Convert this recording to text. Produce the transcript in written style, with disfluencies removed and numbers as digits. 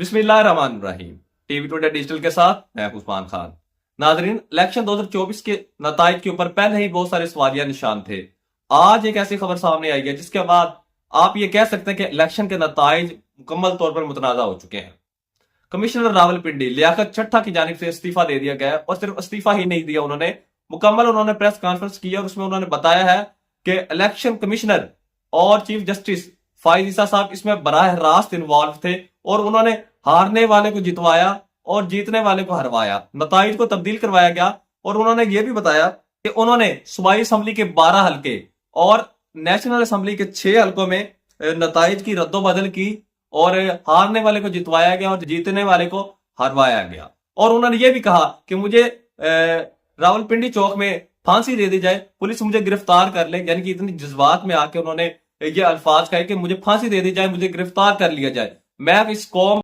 बिस्मिल्लाहिर्रहमानिर्रहीम। TV today digital के साथ मैं उस्मान खान। नाजरीन, इलेक्शन 2024 के नताइज के ऊपर पहले ही बहुत सारे सवालिया निशान थे। आज एक ऐसी खबर सामने आई है जिसके बाद आप ये कह सकते हैं कि इलेक्शन के नताइज मुकम्मल तौर पर मुतनाज़ा हो चुके हैं। कमिश्नर रावलपिंडी लियाकत चट्टा की जानिब से इस्तीफा दे दिया गया है, और सिर्फ इस्तीफा ही नहीं दिया उन्होंने प्रेस कॉन्फ्रेंस की और उसमें उन्होंने बताया है कि इलेक्शन कमिश्नर और चीफ जस्टिस फाइज ईसा साहब इसमें बराह रास्त इन्वॉल्व थे और उन्होंने हारने वाले को जितवाया और जीतने वाले को हरवाया, नताइज को तब्दील करवाया गया। और उन्होंने ये भी बताया कि उन्होंने सूबाई असम्बली के 12 हल्के और नेशनल असम्बली के 6 हल्कों में नताइज की रद्दोबदल की और हारने वाले को जितवाया गया और जीतने वाले को हरवाया गया। और उन्होंने ये भी कहा कि मुझे रावलपिंडी चौक में फांसी दे दी जाए, पुलिस मुझे गिरफ्तार कर ले, यानी कि इतनी जज्बात में आके उन्होंने ये अल्फाज कहे कि मुझे फांसी दे दी जाए, मुझे गिरफ्तार कर लिया जाए। मैं इस कौम